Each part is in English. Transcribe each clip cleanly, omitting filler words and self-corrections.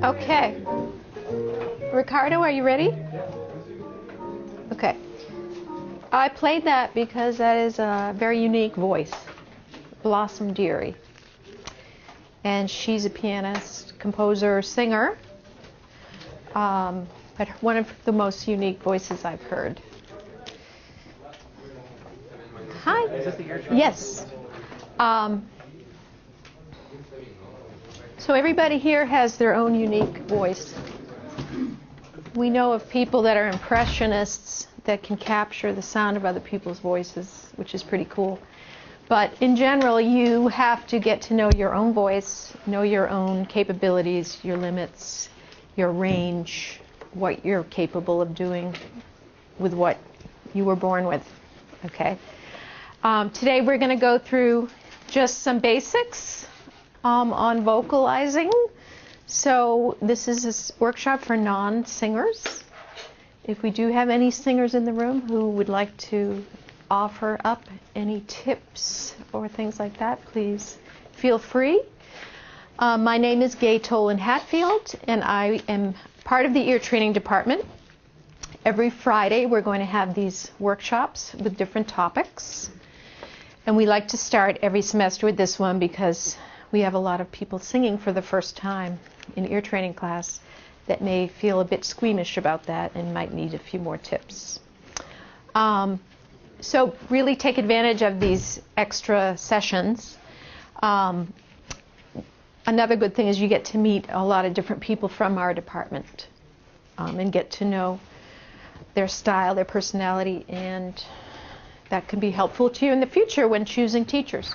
Okay. Ricardo, are you ready? Okay. I played that because that is a very unique voice, Blossom Dearie. And she's a pianist, composer, singer, but one of the most unique voices I've heard. Hi. Is this the ear trumpet? Yes. So everybody here has their own unique voice. We know of people that are impressionists that can capture the sound of other people's voices, which is pretty cool. But in general, you have to get to know your own voice, know your own capabilities, your limits, your range, what you're capable of doing with what you were born with. Okay. Today we're going to go through just some basics on vocalizing. So this is a workshop for non-singers. If we do have any singers in the room who would like to offer up any tips or things like that, please feel free. My name is Gaye Tolan Hatfield, and I am part of the ear training department. Every Friday we're going to have these workshops with different topics. And we like to start every semester with this one because we have a lot of people singing for the first time in ear training class that may feel a bit squeamish about that and might need a few more tips. So really take advantage of these extra sessions. Another good thing is you get to meet a lot of different people from our department and get to know their style, their personality, and that can be helpful to you in the future when choosing teachers.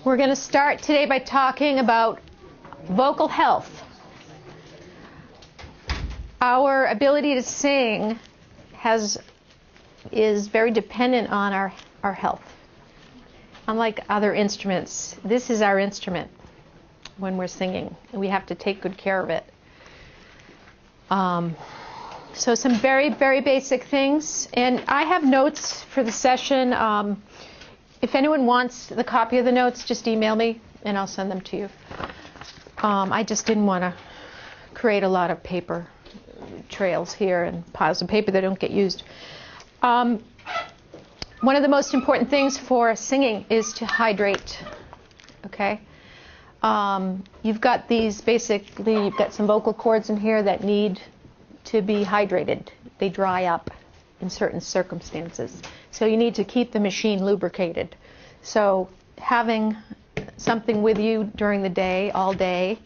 We're going to start today by talking about vocal health. Our ability to sing is very dependent on our health. Unlike other instruments, this is our instrument when we're singing, and we have to take good care of it. So some very, very basic things. And I have notes for the session. If anyone wants the copy of the notes, just email me and I'll send them to you. I just didn't want to create a lot of paper trails here and piles of paper that don't get used. One of the most important things for singing is to hydrate. Okay? You've got you've got some vocal cords in here that need to be hydrated. They dry up in certain circumstances. So you need to keep the machine lubricated. So having something with you during the day, all day,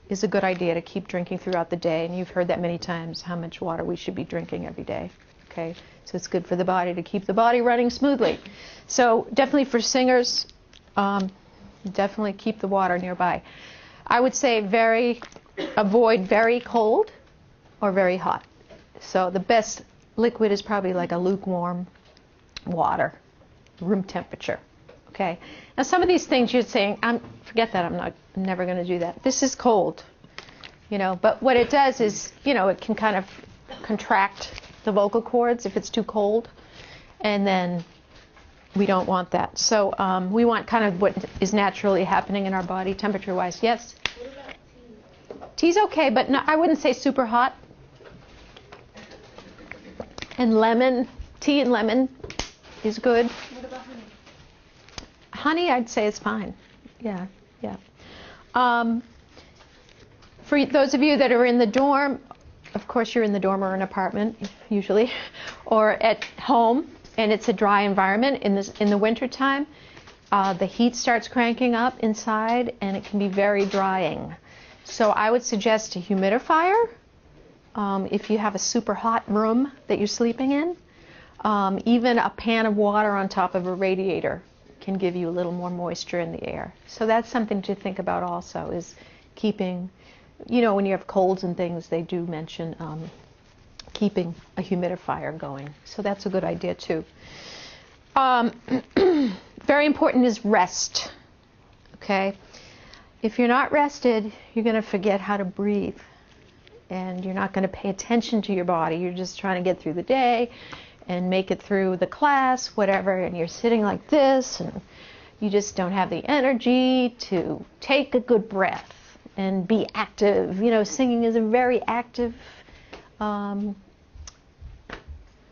is a good idea to keep drinking throughout the day. And you've heard that many times, how much water we should be drinking every day. Okay? So it's good for the body to keep the body running smoothly. So definitely for singers, definitely keep the water nearby. I would say avoid very cold or very hot. So the best liquid is probably like a lukewarm water, room temperature. Okay. Now some of these things you're saying, forget that. I'm never going to do that. This is cold, But what it does is, it can kind of contract the vocal cords if it's too cold, and then we don't want that. So we want kind of what is naturally happening in our body, temperature-wise. Yes. What about tea? Tea's okay, but no, I wouldn't say super hot. And tea and lemon is good. What about honey? Honey, I'd say is fine. Yeah. For those of you that are in the dorm, of course you're in the dorm or an apartment, usually, or at home, and it's a dry environment in the wintertime, the heat starts cranking up inside, and it can be very drying. So I would suggest a humidifier. If you have a super hot room that you're sleeping in, even a pan of water on top of a radiator can give you a little more moisture in the air. So that's something to think about also, is keeping, when you have colds and things, they do mention keeping a humidifier going. So that's a good idea too. Very important is rest. Okay? If you're not rested, you're going to forget how to breathe. And you're not going to pay attention to your body. You're just trying to get through the day and make it through the class, whatever, and you're sitting like this, and you just don't have the energy to take a good breath. and be active. You know, singing is a very active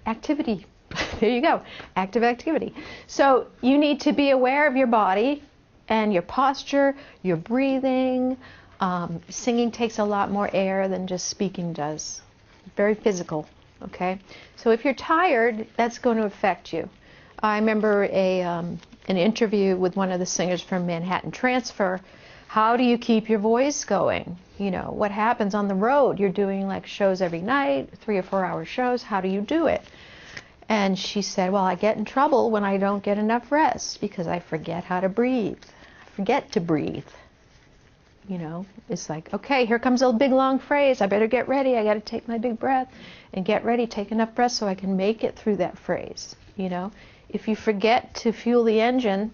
activity. There you go, active activity. So you need to be aware of your body and your posture, your breathing. Singing takes a lot more air than just speaking does. Very physical, okay? So if you're tired, that's going to affect you. I remember an interview with one of the singers from Manhattan Transfer. How do you keep your voice going? You know, what happens on the road? You're doing like shows every night, 3 or 4 hour shows. How do you do it? And she said, well, I get in trouble when I don't get enough rest because I forget how to breathe. I forget to breathe. You know, it's like, okay, here comes a big long phrase. I better get ready. I got to take my big breath and get ready, take enough breath so I can make it through that phrase. You know, if you forget to fuel the engine,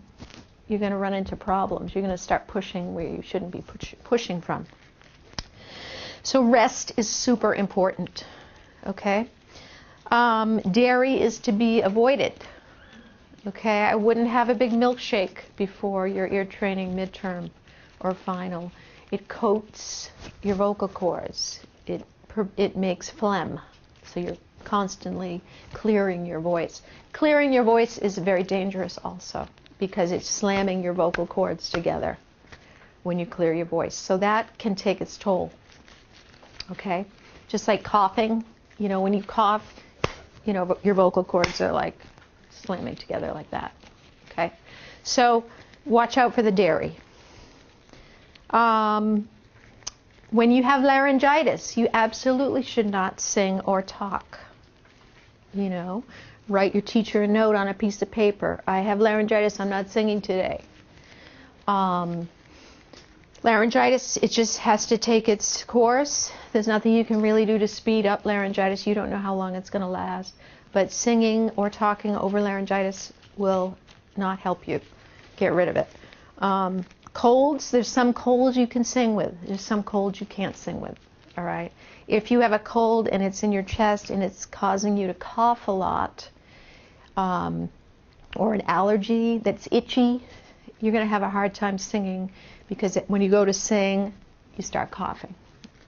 you're going to run into problems. You're going to start pushing where you shouldn't be pushing from. So rest is super important, okay? Dairy is to be avoided, okay? I wouldn't have a big milkshake before your ear training midterm or final. It coats your vocal cords. It makes phlegm, so you're constantly clearing your voice. Clearing your voice is very dangerous also because it's slamming your vocal cords together when you clear your voice. So that can take its toll, okay? Just like coughing, you know, when you cough, you know, your vocal cords are like slamming together like that, okay? So watch out for the dairy. When you have laryngitis, you absolutely should not sing or talk. You know, write your teacher a note on a piece of paper. I have laryngitis, I'm not singing today. Laryngitis, it just has to take its course. There's nothing you can really do to speed up laryngitis. You don't know how long it's going to last. But singing or talking over laryngitis will not help you. Get rid of it. Colds, there's some colds you can sing with. There's some colds you can't sing with. All right? If you have a cold and it's in your chest and it's causing you to cough a lot, or an allergy that's itchy, you're going to have a hard time singing because when you go to sing, you start coughing.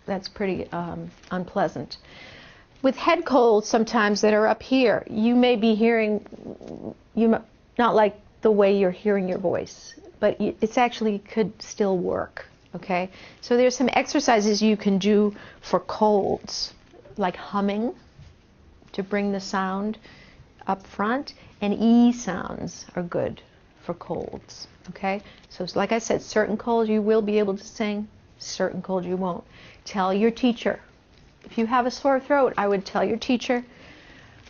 That's pretty unpleasant. With head colds sometimes that are up here, you may be hearing, not like the way you're hearing your voice, but it's actually could still work, okay? So there's some exercises you can do for colds, like humming to bring the sound up front, and E sounds are good for colds, okay? So like I said, certain colds you will be able to sing, certain colds you won't. Tell your teacher. If you have a sore throat, I would tell your teacher,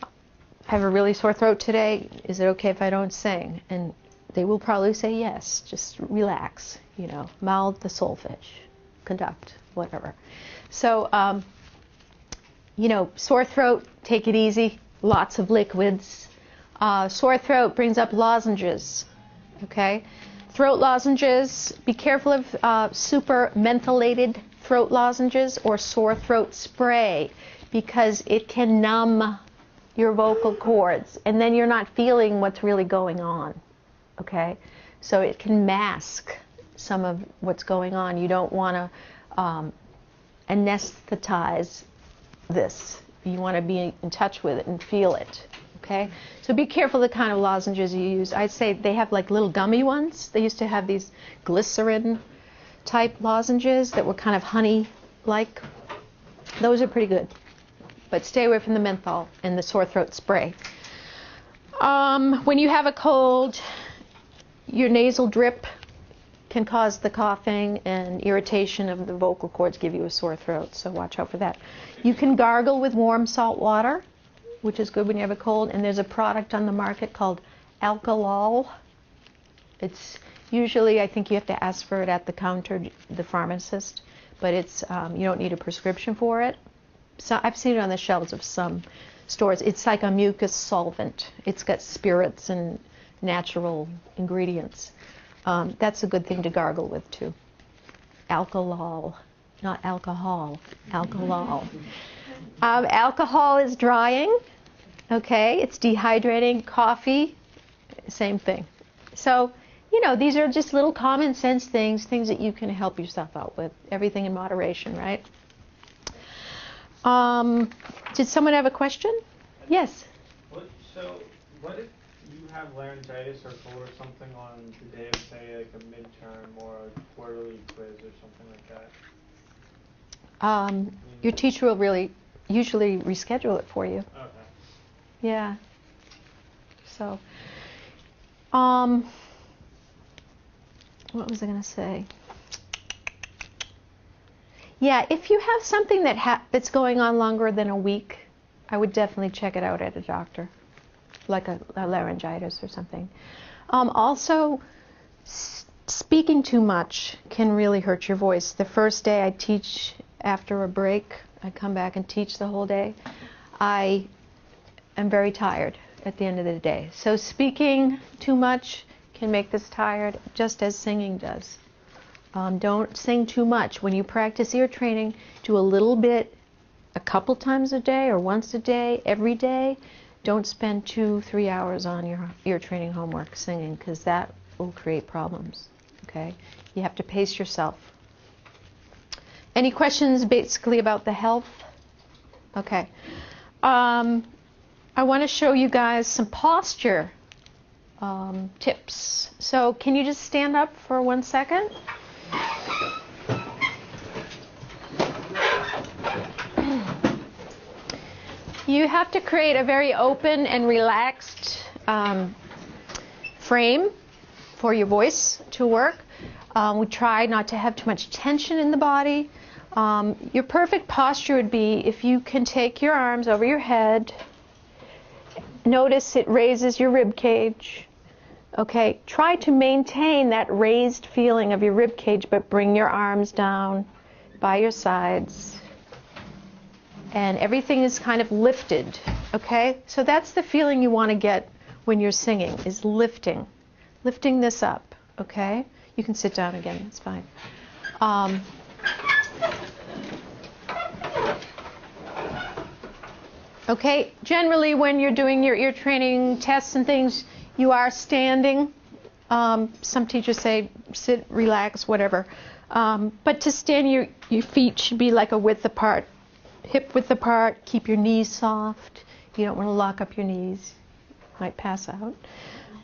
I have a really sore throat today, is it okay if I don't sing? And they will probably say yes, just relax, you know, mouth the solfege, conduct, whatever. So, you know, sore throat, take it easy, lots of liquids. Sore throat brings up lozenges, okay? Throat lozenges, be careful of super mentholated throat lozenges or sore throat spray because it can numb your vocal cords and then you're not feeling what's really going on. Okay, so it can mask some of what's going on. You don't want to anesthetize this. You want to be in touch with it and feel it. Okay, so be careful the kind of lozenges you use. I'd say they have like little gummy ones. They used to have these glycerin type lozenges that were kind of honey-like. Those are pretty good, but stay away from the menthol and the sore throat spray. When you have a cold, your nasal drip can cause the coughing and irritation of the vocal cords, give you a sore throat, so watch out for that. You can gargle with warm salt water, which is good when you have a cold, and there's a product on the market called Alkalol. It's usually, I think you have to ask for it at the counter, the pharmacist, but it's you don't need a prescription for it. So I've seen it on the shelves of some stores. It's like a mucus solvent. It's got spirits and natural ingredients. That's a good thing to gargle with too. Alkalol, not alcohol, alkalol. Alcohol is drying, okay? It's dehydrating. Coffee, same thing. So, these are just little common sense things that you can help yourself out with. Everything in moderation, right? Did someone have a question? Yes. What if you have laryngitis or cold or something on the day of, say, like a midterm or a quarterly quiz or something like that? Your teacher will usually reschedule it for you. Okay. Yeah. So, what was I going to say? Yeah, if you have something that's going on longer than a week, I would definitely check it out at a doctor, like a laryngitis or something. Also, speaking too much can really hurt your voice. The first day I teach after a break, I come back and teach the whole day. I am very tired at the end of the day. So speaking too much can make this tired, just as singing does. Don't sing too much. When you practice ear training, do a little bit a couple times a day or once a day, every day. Don't spend 2-3 hours on your ear training homework singing, because that will create problems. Okay? You have to pace yourself. Any questions basically about the health? Okay. I want to show you guys some posture tips. So can you just stand up for 1 second? You have to create a very open and relaxed frame for your voice to work. We try not to have too much tension in the body. Your perfect posture would be if you can take your arms over your head. Notice it raises your rib cage. Okay, try to maintain that raised feeling of your rib cage, but bring your arms down by your sides. And everything is kind of lifted, okay? So that's the feeling you want to get when you're singing, is lifting this up, okay? You can sit down again, that's fine. Okay, generally when you're doing your ear training tests and things, you are standing. Some teachers say sit, relax, whatever. But to stand, your feet should be like a width apart, hip width apart. Keep your knees soft. You don't want to lock up your knees. You might pass out.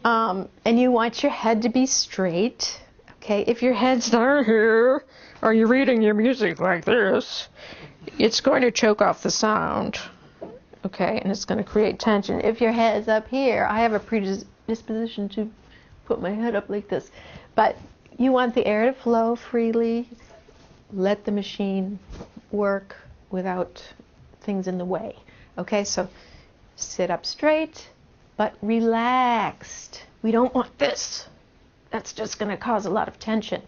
And you want your head to be straight. Okay, if your head's down here, or you're reading your music like this, it's going to choke off the sound. Okay, and it's going to create tension. If your head's up here, I have a predisposition to put my head up like this. But you want the air to flow freely. Let the machine work without things in the way. Okay, so sit up straight, but relaxed. We don't want this. That's just going to cause a lot of tension.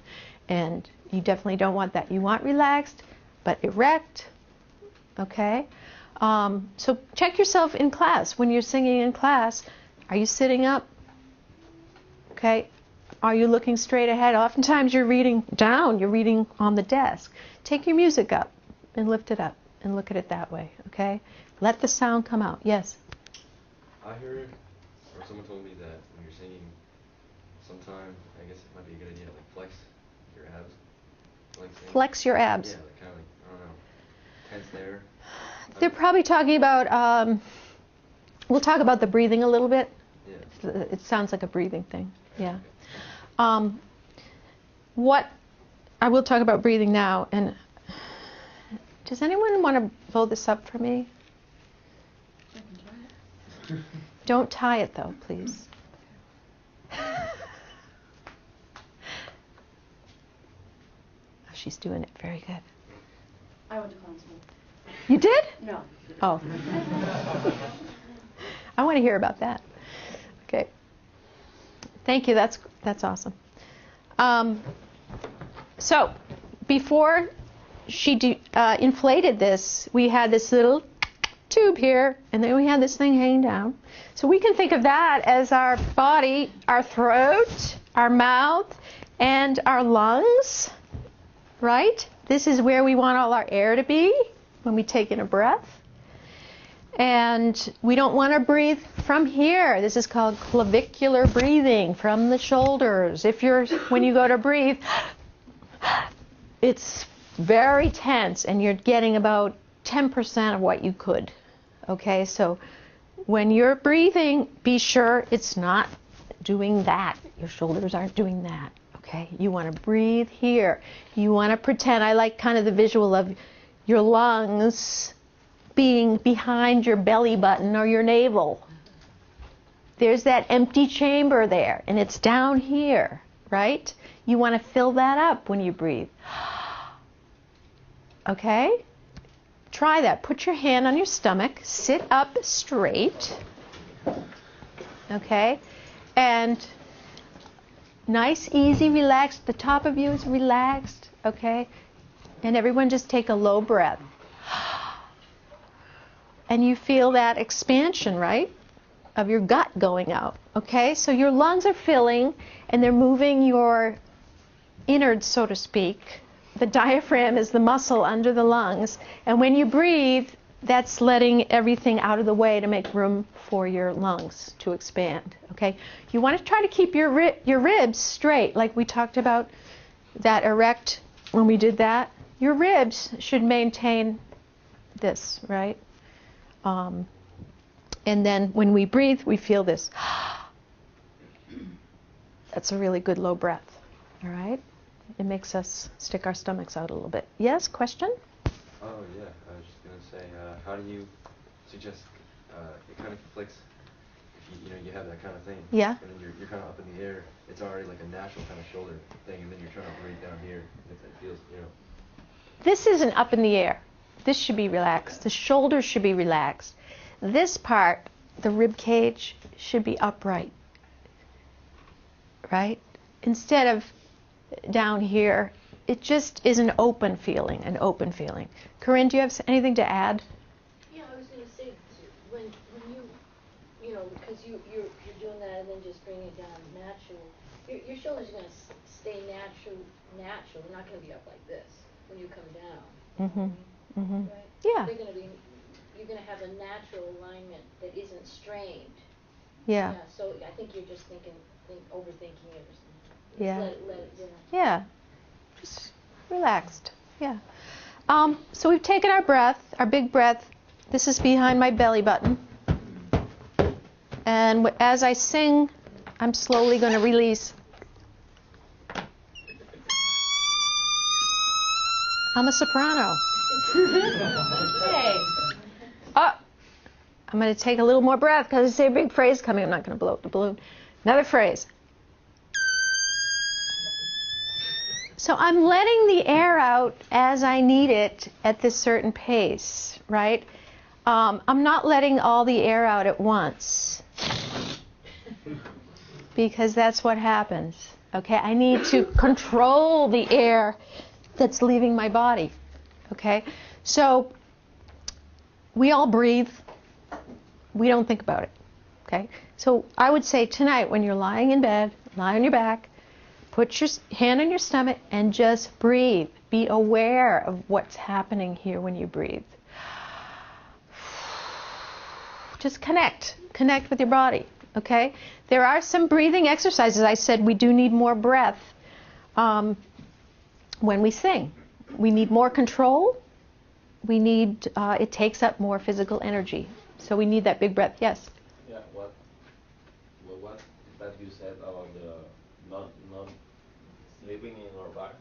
And you definitely don't want that. You want relaxed, but erect. Okay? So check yourself in class. When you're singing in class, are you sitting up? Okay. Are you looking straight ahead? Oftentimes you're reading down. You're reading on the desk. Take your music up and lift it up and look at it that way. Okay. Let the sound come out. Yes? I heard, or someone told me that when you're singing, sometime, I guess it might be a good idea to like flex your abs. Like flex your abs. Yeah, like kind of like, I don't know, tense there. They're probably talking about, we'll talk about the breathing a little bit. Yeah. It sounds like a breathing thing. Yeah. What I will talk about breathing now. And does anyone want to blow this up for me? I can try it. Don't tie it though, please. Oh, she's doing it very good. I went to clown school. You did? No. Oh. I want to hear about that. Okay. Thank you. That's awesome. So before she inflated this, we had this little tube here, and then we had this thing hanging down. So we can think of that as our body, our throat, our mouth, and our lungs, right? This is where we want all our air to be when we take in a breath. And we don't want to breathe from here. This is called clavicular breathing, from the shoulders. When you go to breathe, it's very tense, and you're getting about 10% of what you could. Okay, so when you're breathing, be sure it's not doing that. Your shoulders aren't doing that. Okay, you want to breathe here. You want to pretend, I like kind of the visual of your lungs being behind your belly button or your navel. There's that empty chamber there, and it's down here, right? You want to fill that up when you breathe. Okay? Try that. Put your hand on your stomach. Sit up straight. Okay? And nice, easy, relaxed. The top of you is relaxed. Okay? And everyone just take a low breath. And you feel that expansion, right? Of your gut going out. Okay? So your lungs are filling, and they're moving your innards, so to speak. The diaphragm is the muscle under the lungs. And when you breathe, that's letting everything out of the way to make room for your lungs to expand. Okay? You want to try to keep your ribs straight, like we talked about that erect when we did that. Your ribs should maintain this, right? And then when we breathe, we feel this. That's a really good low breath. All right? It makes us stick our stomachs out a little bit. Yes, question? Oh, yeah. I was just going to say, how do you suggest it kind of conflicts if you have that kind of thing? Yeah. And then you're kind of up in the air. It's already like a natural kind of shoulder thing, and then you're trying to breathe down here. It feels, This isn't up in the air. This should be relaxed. The shoulders should be relaxed. This part, the rib cage, should be upright. Right? Instead of down here, it just is an open feeling. Corinne, do you have anything to add? Yeah, I was going to say, when you because you're doing that and then just bringing it down natural, your shoulders are going to stay natural. They're not going to be up like this when you come down. Mm-hmm. Mm-hmm. Right? Yeah. You're going to have a natural alignment that isn't strained. Yeah. So I think you're just overthinking it or something. Yeah. Let it, Yeah. Just relaxed. Yeah. So we've taken our breath, our big breath. This is behind my belly button. And as I sing, I'm slowly going to release. I'm a soprano. Hey. Oh, I'm going to take a little more breath because I say a big phrase coming. I'm not going to blow up the balloon. Another phrase. So I'm letting the air out as I need it at this certain pace, right? I'm not letting all the air out at once because that's what happens. Okay, I need to control the air that's leaving my body. Okay, so we all breathe. We don't think about it. Okay, so I would say tonight when you're lying in bed, lie on your back, put your hand on your stomach and just breathe. Be aware of what's happening here when you breathe. Just connect with your body. Okay, there are some breathing exercises. I said we do need more breath when we sing. We need more control. We need, it takes up more physical energy. So we need that big breath. Yes? Yeah, what that you said about the not sleeping in our back?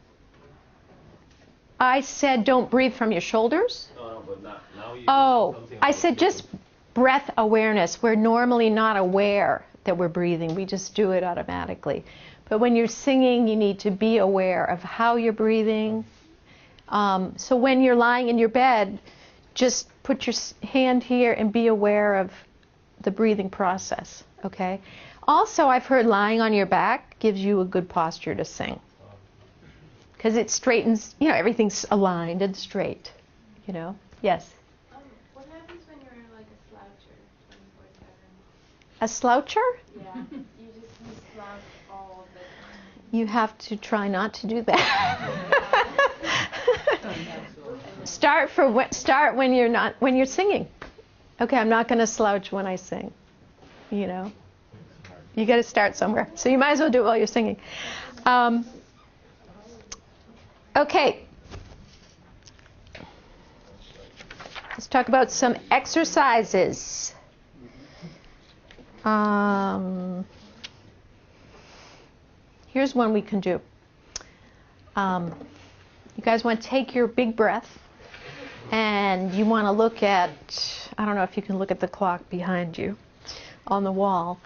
I said don't breathe from your shoulders. No, but now you Oh, something I about said just breath awareness. We're normally not aware that we're breathing. We just do it automatically. But when you're singing, you need to be aware of how you're breathing. So when you're lying in your bed, just put your hand here and be aware of the breathing process, okay? Also, I've heard lying on your back gives you a good posture to sing. Because it straightens, everything's aligned and straight, Yes? What happens when you're like a sloucher 24/7? A sloucher? Yeah, you slouch all the time. You have to try not to do that. Start when you're singing. Okay, I'm not going to slouch when I sing. You know, you got to start somewhere. So you might as well do it while you're singing. Okay. Let's talk about some exercises. Here's one we can do. You guys want to take your big breath, and you want to look at, I don't know if you can look at the clock behind you on the wall,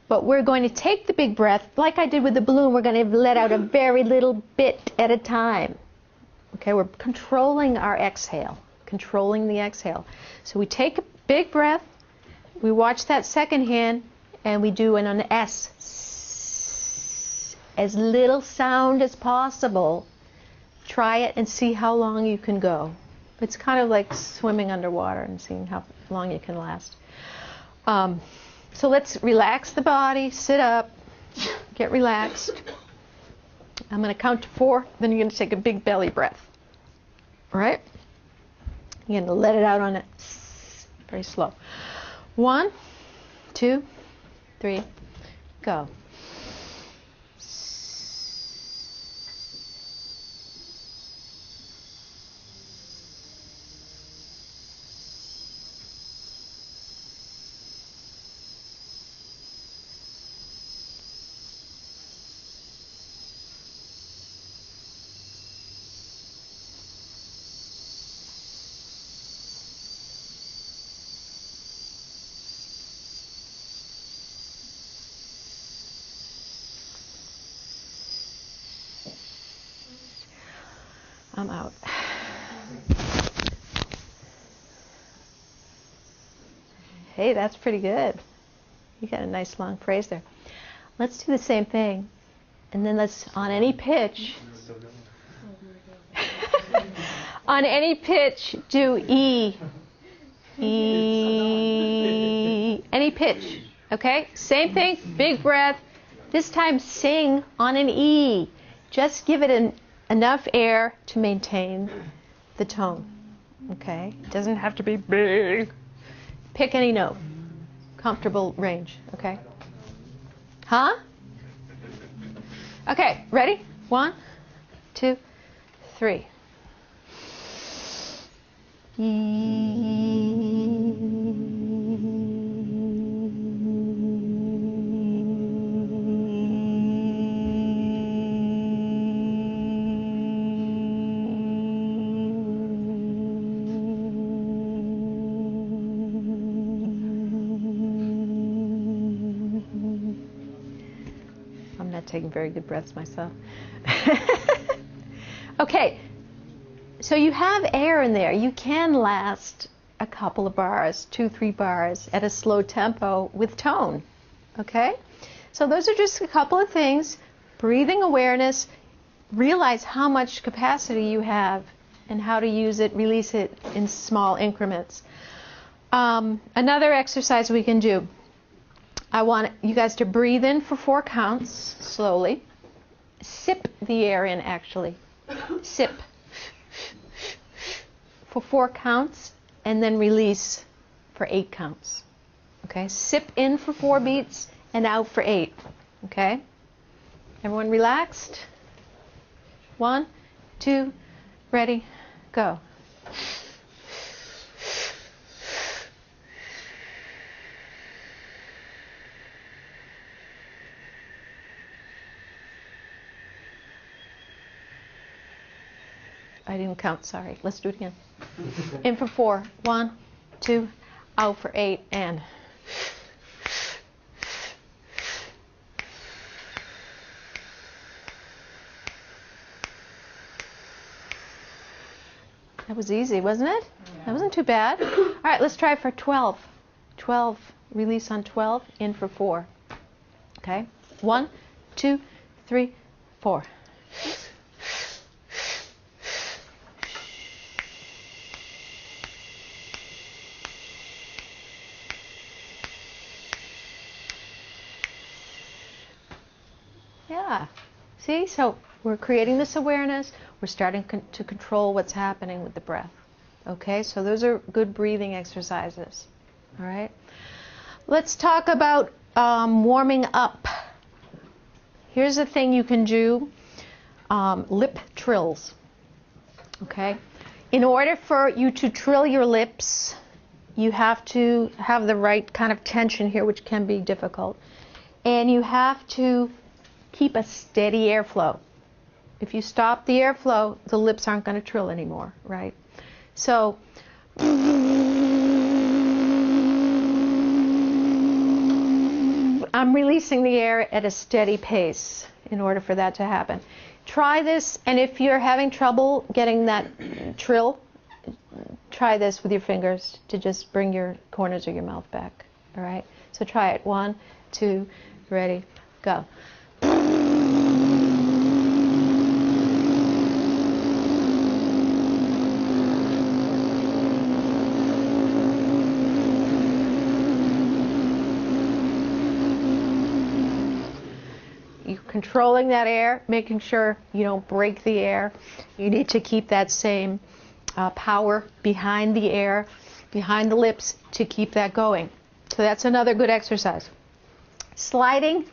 but we're going to take the big breath, like I did with the balloon. We're going to let out a very little bit at a time. Okay, we're controlling our exhale, controlling the exhale. So we take a big breath, we watch that second hand, and we do an S. As little sound as possible. Try it and see how long you can go. It's kind of like swimming underwater and seeing how long you can last. So let's relax the body, sit up, get relaxed. I'm going to count to 4, then you're going to take a big belly breath. All right? You're going to let it out on it very slow. 1, 2, 3, go. I'm out. Hey, that's pretty good. You got a nice long phrase there. Let's do the same thing. And then let's, on any pitch, on any pitch, do E. E. Any pitch. Okay? Same thing, big breath. This time sing on an E. Just give it enough air to maintain the tone. Okay? It doesn't have to be big. Pick any note. Comfortable range. Okay? Huh? Okay, ready? 1, 2, 3. I'm not taking very good breaths myself. Okay, so you have air in there. You can last a couple of bars, 2, 3 bars at a slow tempo with tone. Okay? So those are just a couple of things. Breathing awareness, realize how much capacity you have and how to use it, release it in small increments. Another exercise we can do. I want you guys to breathe in for 4 counts, slowly. Sip the air in, actually. Sip. For 4 counts, and then release for 8 counts. Okay? Sip in for 4 beats, and out for 8. Okay? Everyone relaxed? 1, 2, ready, go. I didn't count, sorry. Let's do it again. In for 4. 1, 2, out for 8, and. That was easy, wasn't it? That wasn't too bad. All right, let's try for 12. 12, release on 12, in for 4. Okay? 1, 2, 3, 4. Yeah. See? So we're creating this awareness. We're starting to control what's happening with the breath. Okay? So those are good breathing exercises. All right. Let's talk about warming up. Here's a thing you can do, lip trills. Okay. In order for you to trill your lips, you have to have the right kind of tension here, which can be difficult. And you have to keep a steady airflow. If you stop the airflow, the lips aren't going to trill anymore, right? So, I'm releasing the air at a steady pace in order for that to happen. Try this, and if you're having trouble getting that trill, try this with your fingers to just bring your corners of your mouth back. All right? So try it. 1, 2, ready, go. You're controlling that air, making sure you don't break the air. You need to keep that same power behind the air, behind the lips, to keep that going. So that's another good exercise. Sliding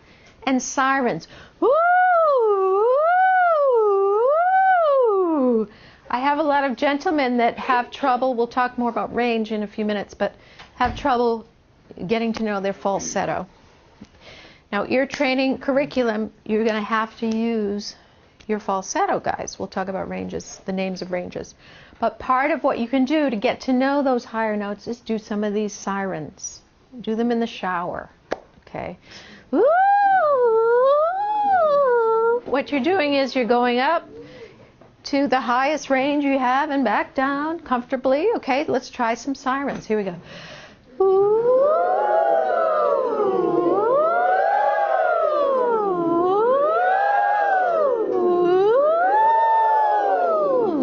and sirens. Woo! I have a lot of gentlemen that have trouble, we'll talk more about range in a few minutes, but have trouble getting to know their falsetto. Now, ear training curriculum, you're going to have to use your falsetto, guys. We'll talk about ranges, the names of ranges. But part of what you can do to get to know those higher notes is do some of these sirens. Do them in the shower, okay? Woo! What you're doing is you're going up to the highest range you have and back down comfortably. Okay, let's try some sirens. Here we go.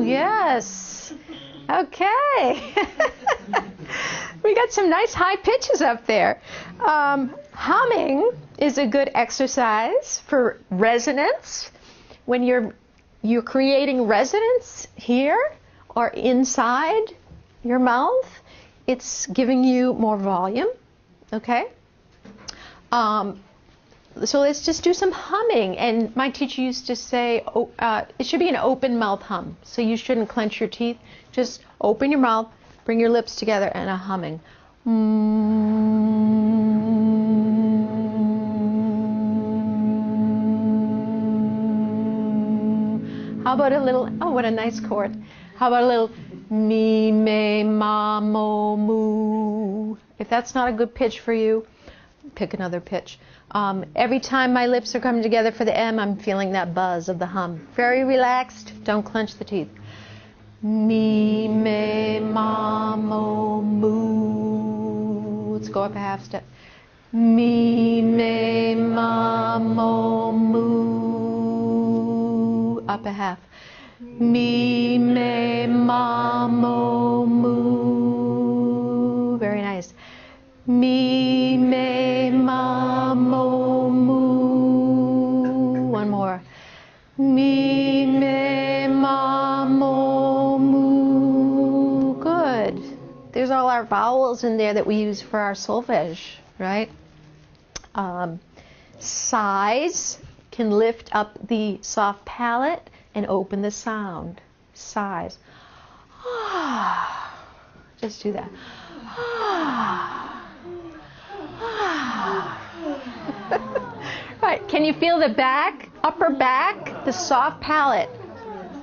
Yes. Okay. We got some nice high pitches up there. Humming is a good exercise for resonance. When you're creating resonance here or inside your mouth, it's giving you more volume. Okay. So let's just do some humming. And my teacher used to say, it should be an open mouth hum. So you shouldn't clench your teeth. Just open your mouth, bring your lips together, and a humming. How about a little, oh, what a nice chord. How about a little mi, me, ma, mo, mu? If that's not a good pitch for you, pick another pitch. Every time my lips are coming together for the M, I'm feeling that buzz of the hum. Very relaxed. Don't clench the teeth. Mi, me, ma, mo, mu. Let's go up a half step. Mi, me, ma, mo, mu. Up a half. Mi, me, ma, mo, mu. Very nice. Mi, me, ma, mo, mu. One more. Mi, me, ma, mo, mu. Good. There's all our vowels in there that we use for our solfege, right? Sighs can lift up the soft palate and open the sound. Sighs. Just do that. Right, can you feel the back, upper back, the soft palate?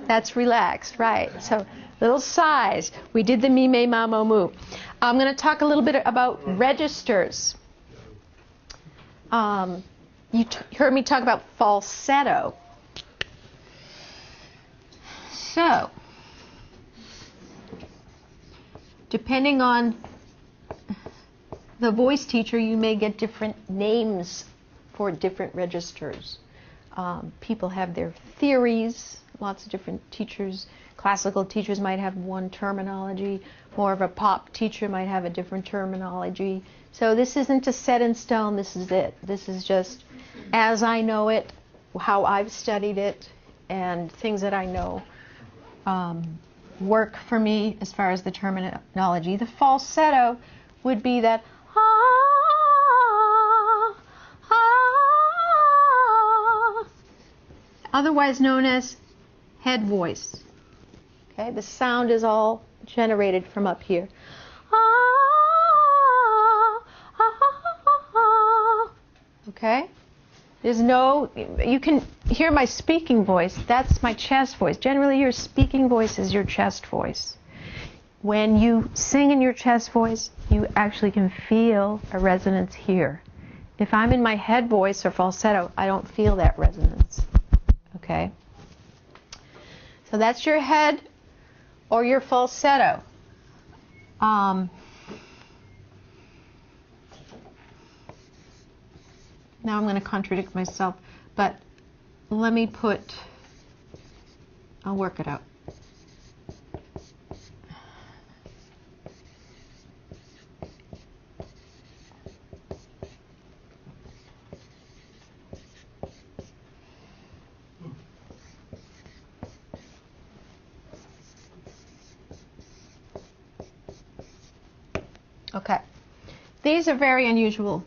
That's relaxed, right? So little sighs. We did the mi, me, ma, mo, mu. I'm going to talk a little bit about registers. You heard me talk about falsetto. So, depending on the voice teacher, you may get different names for different registers. People have their theories. Lots of different teachers. Classical teachers might have one terminology. More of a pop teacher might have a different terminology. So this isn't a set in stone. This is it. This is just as I know it, how I've studied it, and things that I know work for me as far as the terminology. The falsetto would be that ah, ah, otherwise known as head voice. Okay, the sound is all generated from up here. Ah, ah, ah. Okay? There's no, you can hear my speaking voice. That's my chest voice. Generally, your speaking voice is your chest voice. When you sing in your chest voice, you actually can feel a resonance here. If I'm in my head voice or falsetto, I don't feel that resonance. Okay? So that's your head or your falsetto. Now I'm going to contradict myself, but let me I'll work it out. Okay. These are very unusual.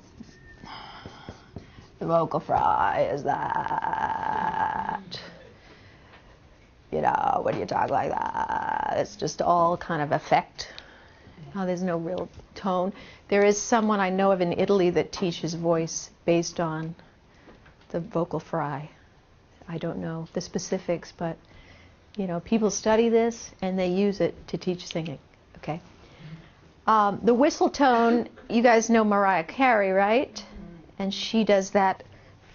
The vocal fry is that. You know, when you talk like that, it's just all kind of effect. There's no real tone. There is someone I know of in Italy that teaches voice based on the vocal fry. I don't know the specifics, but you know, people study this and they use it to teach singing. Okay. The whistle tone, you guys know Mariah Carey, right? And she does that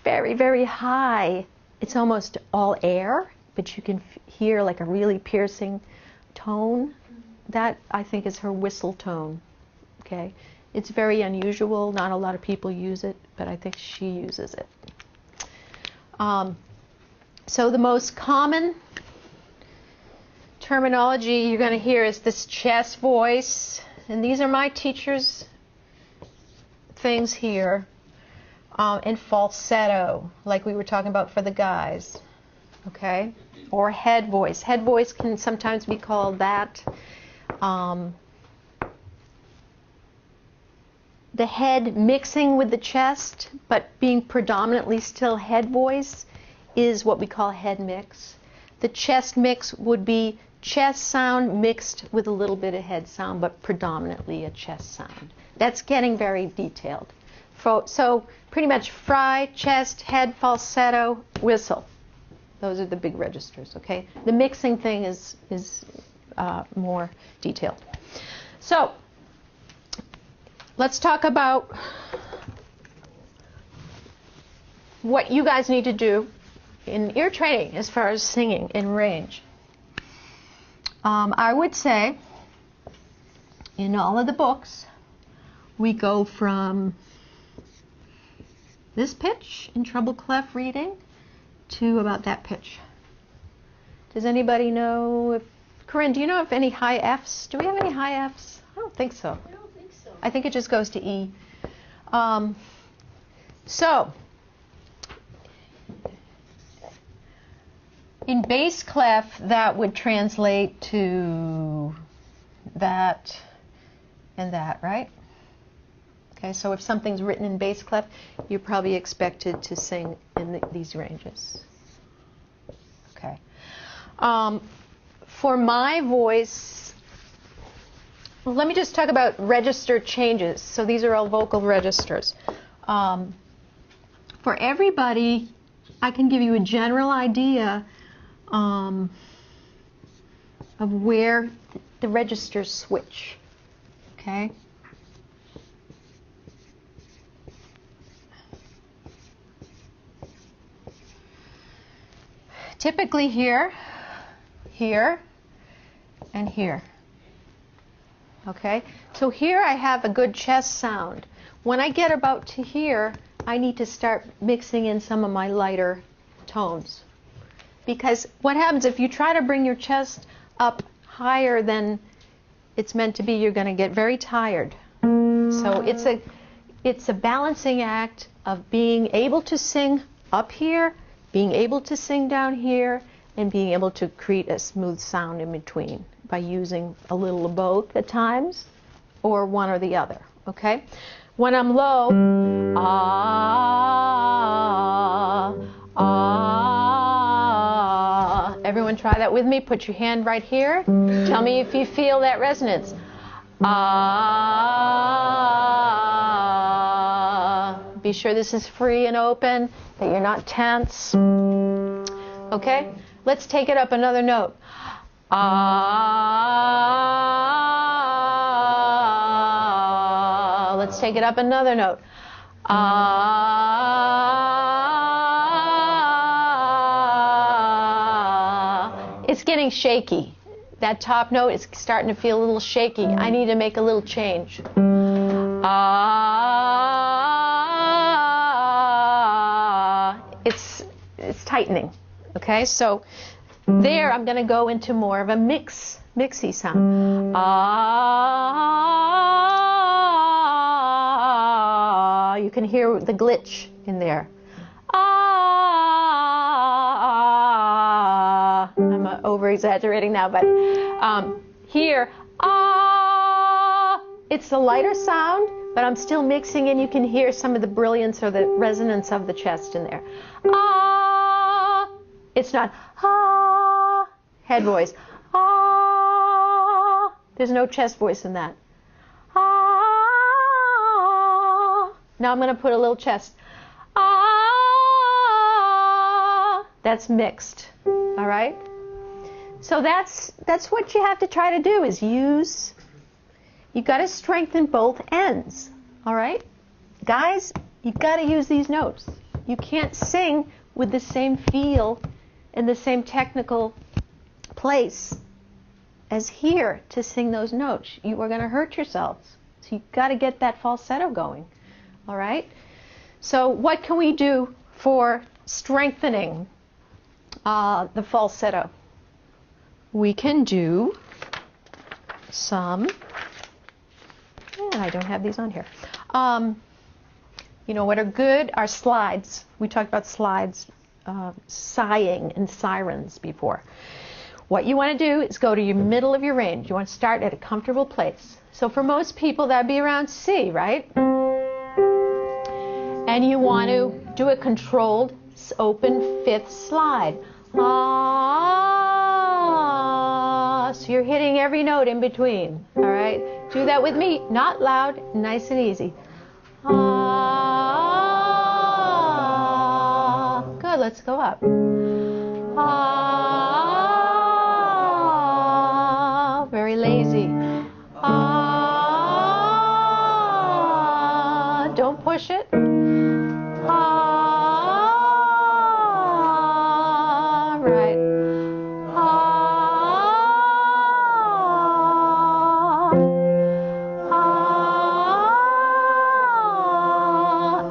very, very high. It's almost all air, but you can hear like a really piercing tone. That, I think, is her whistle tone. Okay? It's very unusual. Not a lot of people use it, but I think she uses it. So the most common terminology you're going to hear is this chest voice. And these are my teacher's things here. And falsetto, like we were talking about for the guys. Okay? Or head voice. Head voice can sometimes be called that. The head mixing with the chest, but being predominantly still head voice, is what we call head mix. The chest mix would be chest sound mixed with a little bit of head sound, but predominantly a chest sound. That's getting very detailed. So pretty much fry, chest, head, falsetto, whistle. Those are the big registers, okay? The mixing thing is more detailed. So let's talk about what you guys need to do in ear training as far as singing in range. I would say in all of the books, we go from this pitch in treble clef reading to about that pitch. Does anybody know if, Corinne, do you know if any high Fs? Do we have any high Fs? I don't think so. I don't think so. I think it just goes to E. So, in bass clef, that would translate to that and that, right? Okay, so if something's written in bass clef, you're probably expected to sing in these ranges. Okay. For my voice, well, let me just talk about register changes. So these are all vocal registers. For everybody, I can give you a general idea of where the registers switch. Okay? Typically here, here, and here. Okay? So here I have a good chest sound. When I get about to here, I need to start mixing in some of my lighter tones. Because what happens if you try to bring your chest up higher than it's meant to be, you're going to get very tired. So it's a balancing act of being able to sing up here, being able to sing down here, and being able to create a smooth sound in between by using a little of both at times, or one or the other, okay? When I'm low, ah, ah. Everyone try that with me. Put your hand right here. Tell me if you feel that resonance. Ah. Be sure this is free and open, that you're not tense. Okay? Let's take it up another note. Ah. Let's take it up another note. Ah. It's getting shaky. That top note is starting to feel a little shaky. I need to make a little change. Ah. It's tightening. Okay? So there I'm going to go into more of a mixy sound. Ah. You can hear the glitch in there. Ah. I'm over-exaggerating now, but here, ah. It's a lighter sound, but I'm still mixing and you can hear some of the brilliance or the resonance of the chest in there. Ah. It's not ah, head voice. Ah. There's no chest voice in that. Ah. Now I'm going to put a little chest. Ah. That's mixed. All right? So that's what you have to try to do is use. You've got to strengthen both ends. All right? Guys, you've got to use these notes. You can't sing with the same feel in the same technical place as here to sing those notes. You are going to hurt yourselves. So you've got to get that falsetto going. All right? So what can we do for strengthening the falsetto? We can do some, and I don't have these on here. You know what are good are slides. We talked about slides, sighing and sirens before. What you want to do is go to your middle of your range. You want to start at a comfortable place. So for most people, that'd be around C, right? And you want to do a controlled, open fifth slide. Ah. So you're hitting every note in between. All right? Do that with me. Not loud, nice and easy. Ah. Good. Let's go up. Ah. Very lazy. Ah. Don't push it. Ah. Right.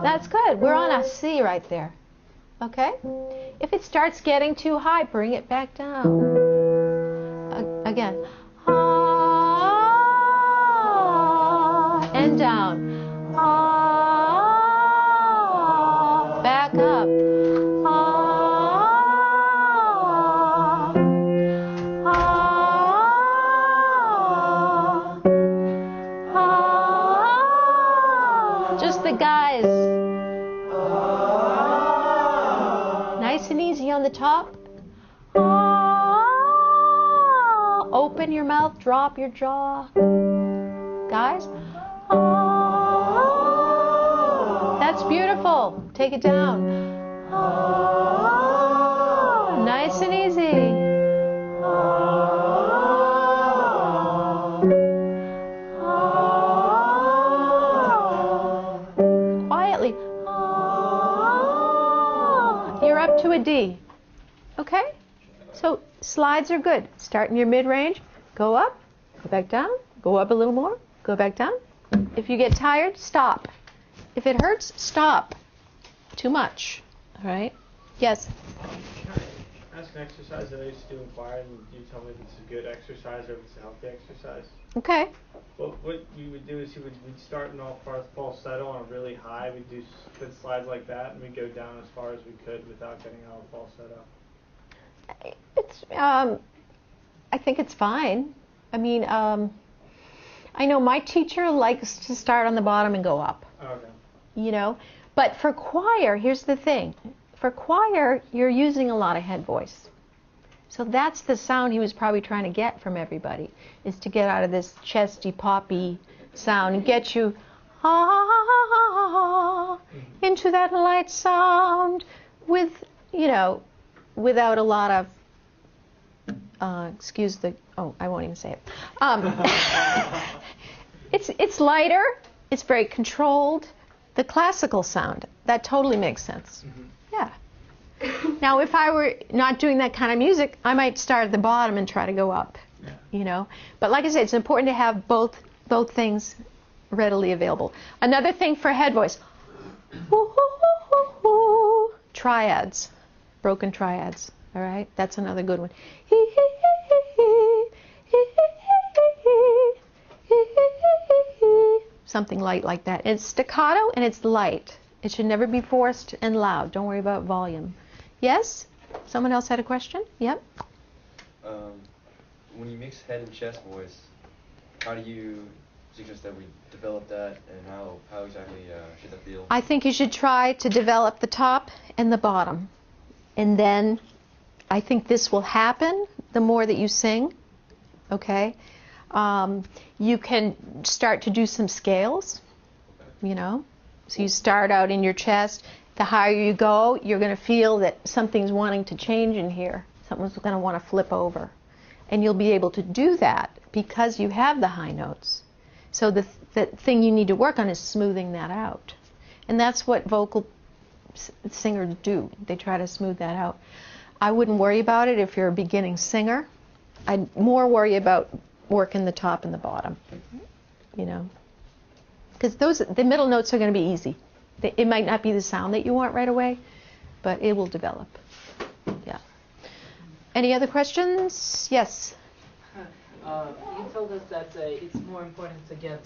That's good. We're on a C right there. Okay? If it starts getting too high, bring it back down. Again. And down. Back up. Just the guys. Nice and easy on the top. Open your mouth, drop your jaw. Guys. That's beautiful. Take it down. Nice and easy. Quietly. You're up to a D. Okay? So slides are good. Start in your mid-range. Go up. Go back down. Go up a little more. Go back down. If you get tired, stop. If it hurts, stop. Too much. All right? Yes? Ask an exercise that I used to do in choir, and you tell me if it's a good exercise or if it's a healthy exercise. Okay. Well, what you would do is we'd start in all falsetto on a really high. We'd do split slides like that, and we'd go down as far as we could without getting out of falsetto. It's, I think it's fine. I mean, I know my teacher likes to start on the bottom and go up, Okay. you know. But for choir, here's the thing. For choir, you're using a lot of head voice. So that's the sound he was probably trying to get from everybody, is to get out of this chesty, poppy sound and get you into that light sound with, you know, without a lot of, excuse the, oh, I won't even say it. It's lighter, it's very controlled. The classical sound, that totally makes sense. Yeah. Now, if I were not doing that kind of music, I might start at the bottom and try to go up, you know. But like I said, it's important to have both things readily available. Another thing for head voice, triads, broken triads, all right? That's another good one. Something light like that. It's staccato and it's light. It should never be forced and loud. Don't worry about volume. Yes? Someone else had a question? Yep. When you mix head and chest voice, how do you suggest that we develop that, and how exactly should that feel? I think you should try to develop the top and the bottom. And then I think this will happen the more that you sing. Okay? You can start to do some scales, you know. So you start out in your chest. The higher you go, you're going to feel that something's wanting to change in here. Something's going to want to flip over. And you'll be able to do that because you have the high notes. So the thing you need to work on is smoothing that out. And that's what vocal singers do. They try to smooth that out. I wouldn't worry about it if you're a beginning singer. I'd more worry about working the top and the bottom, you know. Because the middle notes are going to be easy. It might not be the sound that you want right away, but it will develop. Yeah. Any other questions? Yes. You told us that it's more important to get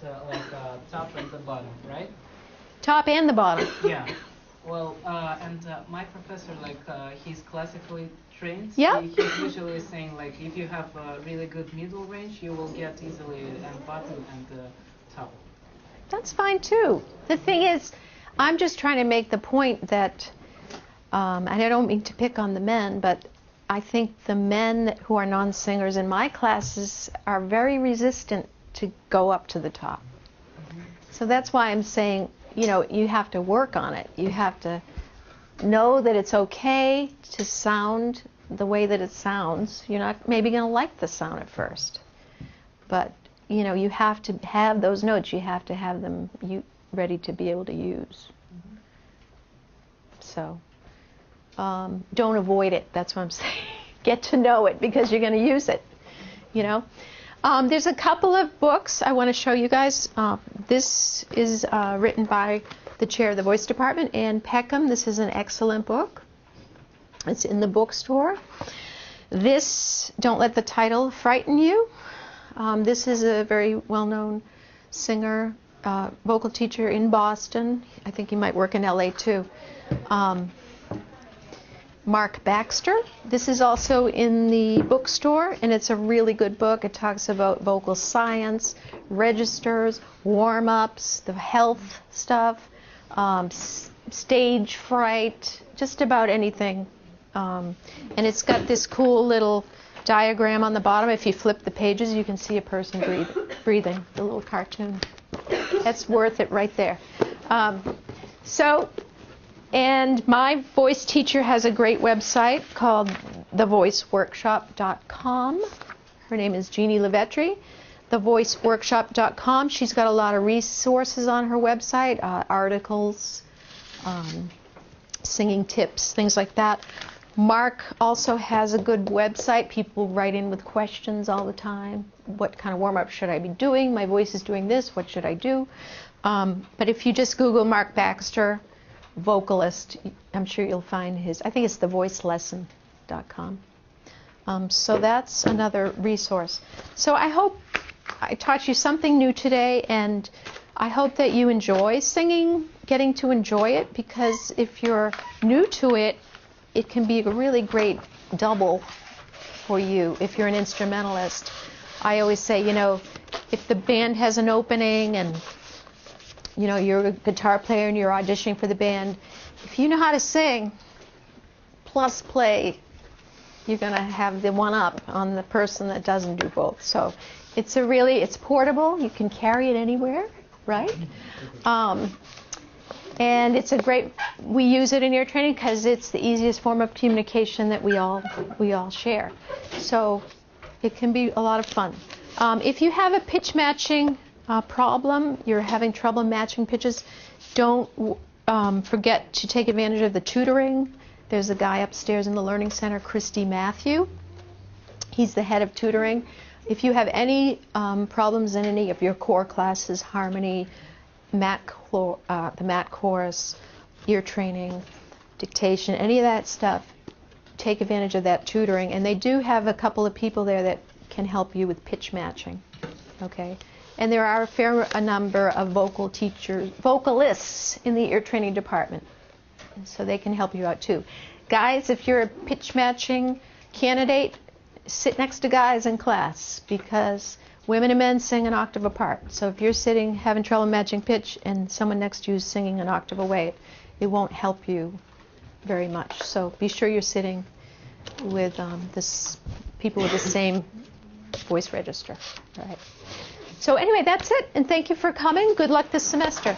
top and the bottom, right? Top and the bottom. Yeah. Well, and my professor, he's classically trained. Yeah. He's usually saying, if you have a really good middle range, you will get easily bottom and top. That's fine too. The thing is, I'm just trying to make the point that, and I don't mean to pick on the men, but I think the men who are non-singers in my classes are very resistant to go up to the top. So that's why I'm saying, you know, you have to work on it. You have to know that it's okay to sound the way that it sounds. You're not maybe going to like the sound at first, but you know, you have to have those notes. You have to have them ready to be able to use. So don't avoid it. That's what I'm saying. Get to know it because you're going to use it. You know. There's a couple of books I want to show you guys. This is written by the chair of the voice department, Ann Peckham. This is an excellent book. It's in the bookstore. This, don't let the title frighten you. This is a very well-known singer, vocal teacher in Boston. I think he might work in LA too. Mark Baxter. This is also in the bookstore, and it's a really good book. It talks about vocal science, registers, warm-ups, the health stuff, stage fright, just about anything. And it's got this cool little diagram on the bottom. If you flip the pages, you can see a person breathing, the little cartoon. That's worth it right there. And my voice teacher has a great website called thevoiceworkshop.com. Her name is Jeannie Levetri. Thevoiceworkshop.com. She's got a lot of resources on her website, articles, singing tips, things like that. Mark also has a good website. People write in with questions all the time. What kind of warm-up should I be doing? My voice is doing this. What should I do? But if you just Google Mark Baxter, vocalist, I'm sure you'll find his, I think it's thevoicelesson.com. So that's another resource. So I hope I taught you something new today, and I hope that you enjoy singing, getting to enjoy it, because if you're new to it, it can be a really great double for you if you're an instrumentalist. I always say, you know, if the band has an opening and you're a guitar player and you're auditioning for the band, if you know how to sing plus play, you're going to have the one up on the person that doesn't do both. So it's portable. You can carry it anywhere, right? And we use it in ear training because it's the easiest form of communication that we all share. So it can be a lot of fun. If you have a pitch matching problem, you're having trouble matching pitches, don't forget to take advantage of the tutoring. There's a guy upstairs in the Learning Center, Christy Matthew. He's the head of tutoring. If you have any problems in any of your core classes, harmony, the MAT course, ear training, dictation, any of that stuff, take advantage of that tutoring. And they do have a couple of people there that can help you with pitch matching. Okay? And there are a number of vocalists in the ear training department. And so they can help you out too. Guys, if you're a pitch matching candidate, sit next to guys in class because women and men sing an octave apart. So if you're sitting having trouble matching pitch and someone next to you is singing an octave away, it won't help you very much. So be sure you're sitting with people with the same voice register. All right. So anyway, that's it. And thank you for coming. Good luck this semester.